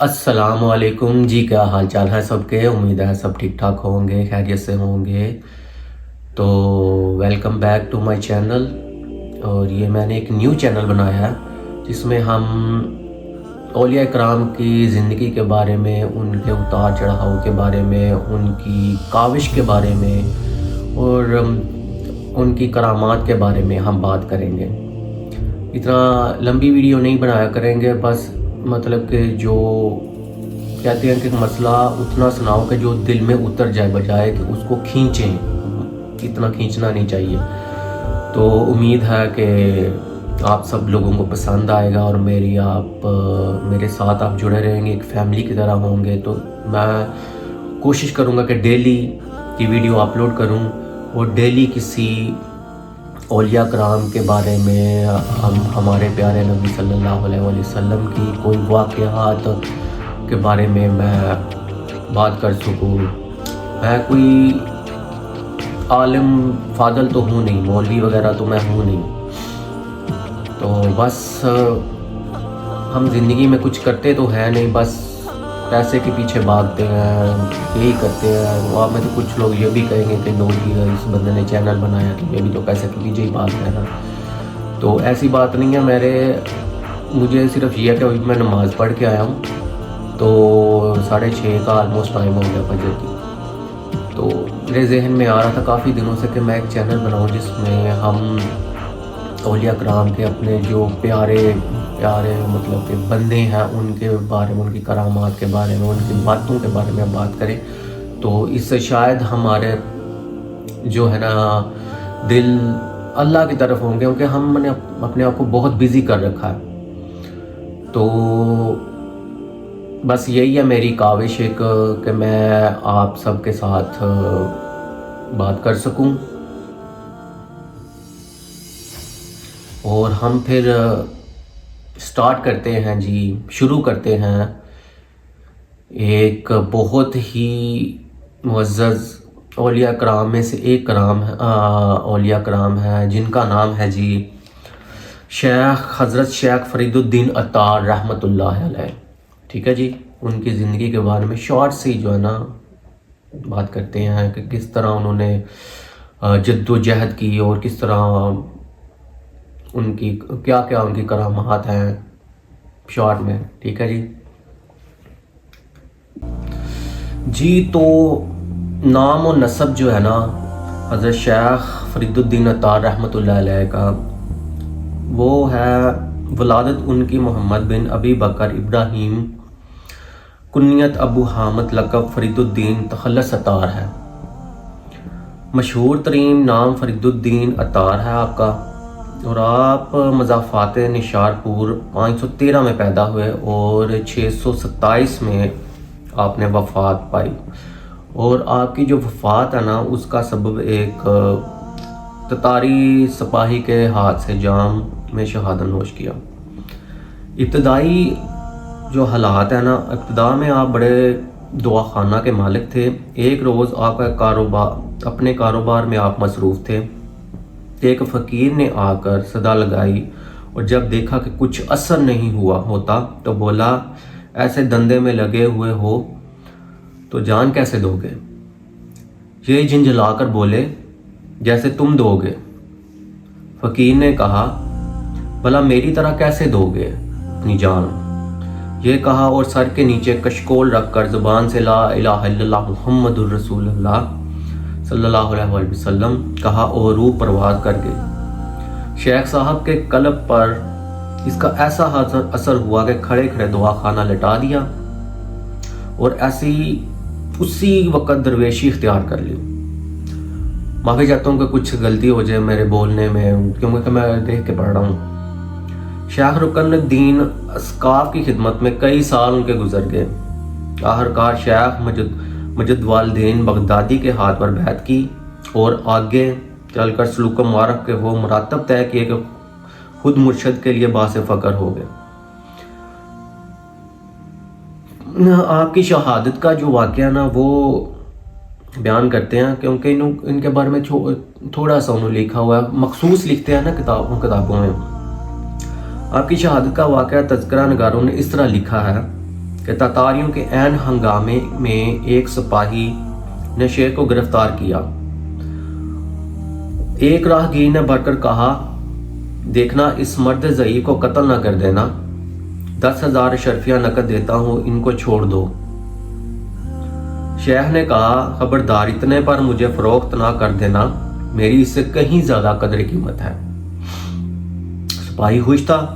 السلام علیکم جی، کیا حال چال ہے سب کے؟ امید ہے سب ٹھیک ٹھاک ہوں گے، خیریت سے ہوں گے۔ تو welcome back to my channel. اور یہ میں نے ایک نیو چینل بنایا ہے جس میں ہم اولیاء کرام کی زندگی کے بارے میں، ان کے اتار چڑھاؤ کے بارے میں، ان کی کاوش کے بارے میں اور ان کی کرامات کے بارے میں ہم بات کریں گے۔ اتنا لمبی ویڈیو نہیں بنایا کریں گے، بس مطلب کہ جو کہتے ہیں کہ مسئلہ اتنا سناؤ کہ جو دل میں اتر جائے، بجائے کہ اس کو کھینچیں، اتنا کھینچنا نہیں چاہیے۔ تو امید ہے کہ آپ سب لوگوں کو پسند آئے گا اور میرے ساتھ آپ جڑے رہیں گے، ایک فیملی کی طرح ہوں گے۔ تو میں کوشش کروں گا کہ ڈیلی کی ویڈیو اپلوڈ کروں اور ڈیلی کسی اولیاء کرام کے بارے میں، ہمارے پیارے نبی صلی اللہ علیہ وسلم کی کوئی واقعات کے بارے میں بات کر سکوں۔ میں کوئی عالم فاضل تو ہوں نہیں، مولوی وغیرہ تو میں ہوں نہیں، تو بس ہم زندگی میں کچھ کرتے تو ہے نہیں، بس پیسے کے پیچھے بھاگتے ہیں، یہی کرتے ہیں۔ وہاں میں تو کچھ لوگ یہ بھی کہیں گے کہ لوگ اس بندے نے چینل بنایا تو یہ بھی تو پیسے کے پیچھے ہی بھاگتے ہیں نا۔ تو ایسی بات نہیں ہے، مجھے صرف یہ ہے کہ میں نماز پڑھ کے آیا ہوں، تو 6:30 کا آلموسٹ ٹائم ہو گیا فجر کی۔ تو میرے ذہن میں آ رہا تھا کافی دنوں سے کہ میں ایک چینل بناؤں جس میں ہم اولیاء کرام کے اپنے جو پیارے مطلب کہ بندے ہیں، ان کے بارے میں، ان کی کرامات کے بارے میں، ان کی باتوں کے بارے میں بات کریں، تو اس سے شاید ہمارے جو ہے نا دل اللہ کی طرف ہوں گے، کیونکہ ہم نے اپنے آپ کو بہت بزی کر رکھا ہے۔ تو بس یہی ہے میری کاوش ایک کہ میں آپ سب کے ساتھ بات کر سکوں، اور ہم پھر سٹارٹ کرتے ہیں جی، شروع کرتے ہیں۔ ایک بہت ہی معزز اولیاء کرام میں سے ایک اولیاء کرام ہے جن کا نام ہے جی حضرت شیخ فرید الدین عطار رحمۃ اللہ علیہ۔ ٹھیک ہے جی، ان کی زندگی کے بارے میں شارٹ سی جو ہے نا بات کرتے ہیں کہ کس طرح انہوں نے جد و جہد کی اور کس طرح ان کی کیا ان کی کرامات ہیں شارٹ میں۔ ٹھیک ہے جی، تو نام و نسب جو ہے نا حضرت شیخ فرید الدین عطار رحمۃ اللہ علیہ کا، وہ ہے ولادت ان کی محمد بن ابی بکر ابراہیم، کنیت ابو حامد، لقب فرید الدین تخلص عطار ہے۔ مشہور ترین نام فرید الدین عطار ہے آپ کا، اور آپ مضافات نشارپور 513 میں پیدا ہوئے اور 627 میں آپ نے وفات پائی، اور آپ کی جو وفات ہے نا اس کا سبب ایک تتاری سپاہی کے ہاتھ سے جام میں شہادت نوش کیا۔ ابتدائی جو حالات ہیں نا، ابتدا میں آپ بڑے دعا خانہ کے مالک تھے۔ ایک روز آپ کا اپنے کاروبار میں آپ مصروف تھے، ایک فقیر نے آ کر صدا لگائی، اور جب دیکھا کہ کچھ اثر نہیں ہوتا تو بولا، ایسے دندے میں لگے ہوئے ہو تو جان کیسے دو گے؟ یہ جھنجھلا کر بولے، جیسے تم دو گے۔ فقیر نے کہا، بھلا میری طرح کیسے دو گے اپنی جان؟ یہ کہا اور سر کے نیچے کشکول رکھ کر زبان سے لا الہ الا اللہ محمد الرسول اللہ صلی اللہ علیہ وسلم کہا اور روح پرواز کر گئی۔ شیخ صاحب کے قلب پر اس کا ایسا اثر ہوا کہ کھڑے کھڑے دعا خانہ لٹا دیا اور اسی وقت درویشی اختیار کر لی۔ معافی چاہتا ہوں کہ کچھ غلطی ہو جائے میرے بولنے میں، کیونکہ میں دیکھ کے پڑھ رہا ہوں۔ شیخ رکن الدین اسقاف کی خدمت میں کئی سال ان کے گزر گئے۔ آخرکار شیخ مجد والدین بغدادی کے ہاتھ پر بیعت کی اور آگے چل کر سلوک معرف کے وہ مراتب طے کیے کہ خود مرشد کے لیے باعث فخر ہو گئے۔ آپ کی شہادت کا جو واقعہ نا وہ بیان کرتے ہیں، کیونکہ ان کے بارے میں تھوڑا سا انہوں لکھا ہوا ہے، مخصوص لکھتے ہیں نا کتابوں میں۔ آپ کی شہادت کا واقعہ تذکرہ نگاروں نے اس طرح لکھا ہے کہ تاتاریوں کے عین ہنگامے میں ایک سپاہی نے شیخ کو گرفتار کیا۔ ایک راہگیر نے بڑھ کر کہا، دیکھنا اس مرد ضعیف کو قتل نہ کر دینا، 10,000 اشرفیہ نقد دیتا ہوں، ان کو چھوڑ دو۔ شیخ نے کہا، خبردار، اتنے پر مجھے فروخت نہ کر دینا، میری اس سے کہیں زیادہ قدر قیمت ہے۔ سپاہی خوش تھا،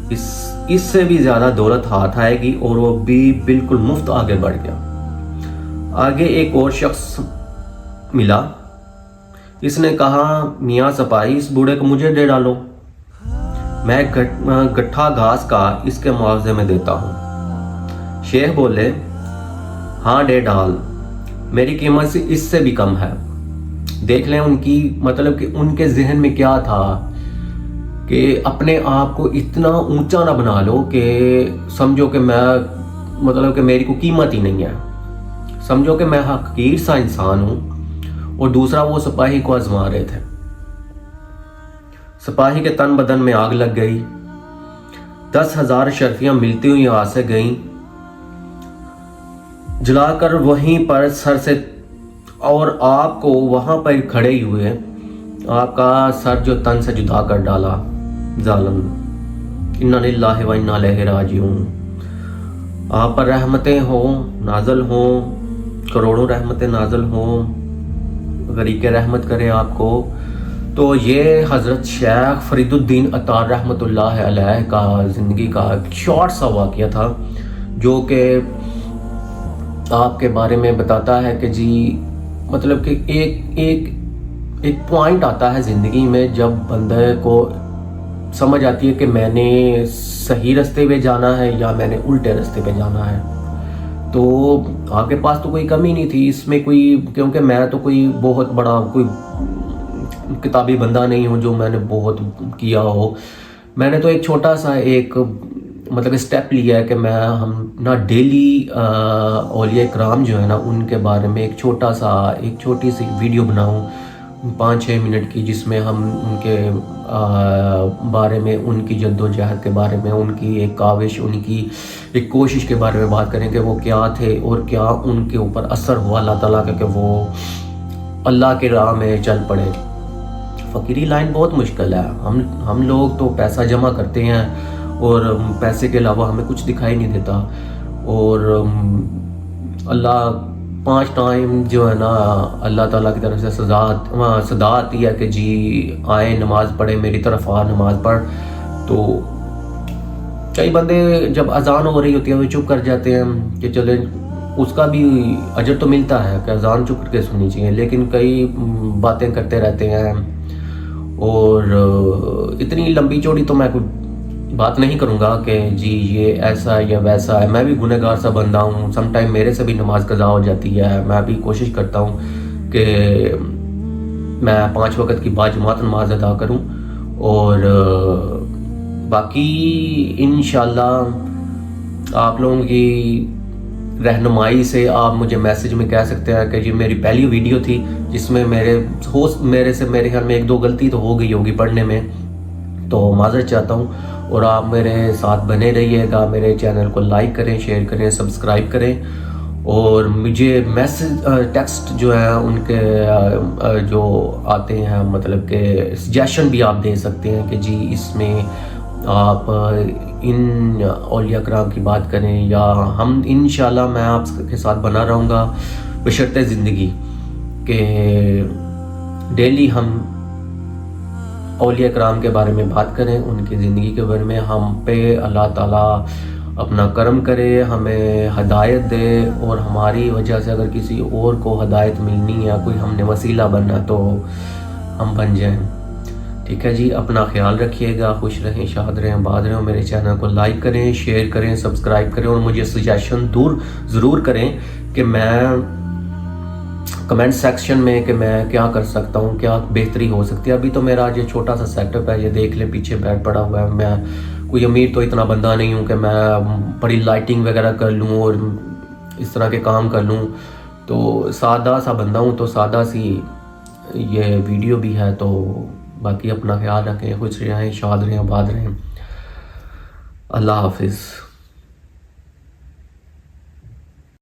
اس سے بھی زیادہ دولت ہاتھ آئے گی، اور وہ بھی بالکل مفت آگے بڑھ گیا۔ آگے ایک اور شخص ملا، اس نے کہا، میاں سپاہی، اس بوڑھے کو مجھے دے ڈالو، میں گٹھا گھاس کا اس کے معاوضے میں دیتا ہوں۔ شیخ بولے، ہاں دے ڈال، میری قیمت سے اس سے بھی کم ہے۔ دیکھ لیں ان کی مطلب کہ ان کے ذہن میں کیا تھا کہ اپنے آپ کو اتنا اونچا نہ بنا لو کہ سمجھو کہ میں مطلب کہ میری کوئی قیمت ہی نہیں ہے، سمجھو کہ میں حقیر سا انسان ہوں۔ اور دوسرا، وہ سپاہی کو آزما رہے تھے۔ سپاہی کے تن بدن میں آگ لگ گئی، 10,000 اشرفیاں ملتی ہوئی ہاتھ سے گئیں، جلا کر وہیں پر سر سے، اور آپ کو وہاں پر کھڑے ہی ہوئے آپ کا سر جو تن سے جدا کر ڈالا۔ ظالم، انا للہ و انا الیہ راجعون۔ آپ پر رحمتیں ہوں، نازل ہوں، کروڑوں رحمتیں نازل ہوں، غریق رحمت کرے آپ کو۔ تو یہ حضرت شیخ فرید الدین عطار رحمۃ اللہ علیہ کا زندگی کا ایک شارٹ سا واقعہ تھا، جو کہ آپ کے بارے میں بتاتا ہے کہ جی مطلب کہ ایک پوائنٹ آتا ہے زندگی میں جب بندے کو سمجھ آتی ہے کہ میں نے صحیح راستے پہ جانا ہے یا میں نے الٹے راستے پہ جانا ہے۔ تو آپ کے پاس تو کوئی کمی نہیں تھی اس میں کوئی، کیونکہ میں تو کوئی بہت بڑا کوئی کتابی بندہ نہیں ہوں جو میں نے بہت کیا ہو۔ میں نے تو ایک چھوٹا سا ایک مطلب اسٹیپ لیا ہے کہ میں ہم نا ڈیلی اولیاء کرام جو ہے نا ان کے بارے میں ایک چھوٹی سی ویڈیو بناؤں 5-6 منٹ کی، جس میں ہم ان کے بارے میں، ان کی جد و جہد کے بارے میں، ان کی ایک کاوش، ان کی ایک کوشش کے بارے میں بات کریں کہ وہ کیا تھے اور کیا ان کے اوپر اثر ہوا اللہ تعالیٰ کا کہ وہ اللہ کے راہ میں چل پڑے۔ فقیری لائن بہت مشکل ہے، ہم لوگ تو پیسہ جمع کرتے ہیں اور پیسے کے علاوہ ہمیں کچھ دکھائی نہیں دیتا، اور اللہ 5 ٹائم جو ہے نا اللہ تعالیٰ کی طرف سے صدا آتی ہے کہ جی آئے نماز پڑھے، میری طرف آ نماز پڑھ۔ تو کئی بندے جب اذان ہو رہی ہوتی ہے وہ چپ کر جاتے ہیں کہ چلے، اس کا بھی اجر تو ملتا ہے کہ اذان چپ کر کے سننی چاہیے، لیکن کئی باتیں کرتے رہتے ہیں، اور اتنی لمبی چوڑی تو میں کوئی بات نہیں کروں گا کہ جی یہ ایسا ہے یا ویسا ہے۔ میں بھی گنہگار سا بندہ ہوں، سم ٹائم میرے سے بھی نماز قضا ہو جاتی ہے۔ میں بھی کوشش کرتا ہوں کہ میں 5 وقت کی باجماعت نماز ادا کروں، اور باقی انشاءاللہ آپ لوگوں کی رہنمائی سے آپ مجھے میسج میں کہہ سکتے ہیں کہ یہ میری پہلی ویڈیو تھی جس میں میرے خیال میں 1-2 غلطی تو ہو گئی ہوگی پڑھنے میں، تو معذرت چاہتا ہوں۔ اور آپ میرے ساتھ بنے رہیے گا، میرے چینل کو لائک کریں، شیئر کریں، سبسکرائب کریں، اور مجھے میسج ٹیکسٹ جو ہے ان کے جو آتے ہیں مطلب کہ سجیشن بھی آپ دے سکتے ہیں کہ جی اس میں آپ ان اولیاء کرام کی بات کریں، یا ہم انشاءاللہ میں آپ کے ساتھ بنا رہوں گا بشرط زندگی کہ ڈیلی ہم اولیاء کرام کے بارے میں بات کریں، ان کی زندگی کے بارے میں۔ ہم پہ اللہ تعالیٰ اپنا کرم کرے، ہمیں ہدایت دے، اور ہماری وجہ سے اگر کسی اور کو ہدایت ملنی ہے، کوئی ہم نے وسیلہ بننا تو ہم بن جائیں۔ ٹھیک ہے جی، اپنا خیال رکھیے گا، خوش رہیں، شاد رہیں، آباد رہیں۔ میرے چینل کو لائک کریں، شیئر کریں، سبسکرائب کریں، اور مجھے سجیشن ضرور کریں کہ میں کمنٹ سیکشن میں کہ میں کیا کر سکتا ہوں، کیا بہتری ہو سکتی ہے۔ ابھی تو میرا یہ چھوٹا سا سیٹ اپ ہے، یہ دیکھ لیں پیچھے بیڈ پڑا ہوا ہے۔ میں کوئی امیر تو اتنا بندہ نہیں ہوں کہ میں بڑی لائٹنگ وغیرہ کر لوں اور اس طرح کے کام کر لوں، تو سادہ سا بندہ ہوں، تو سادہ سی یہ ویڈیو بھی ہے۔ تو باقی اپنا خیال رکھیں، خوش رہیں، شاد رہیں، آباد رہیں۔ اللہ حافظ۔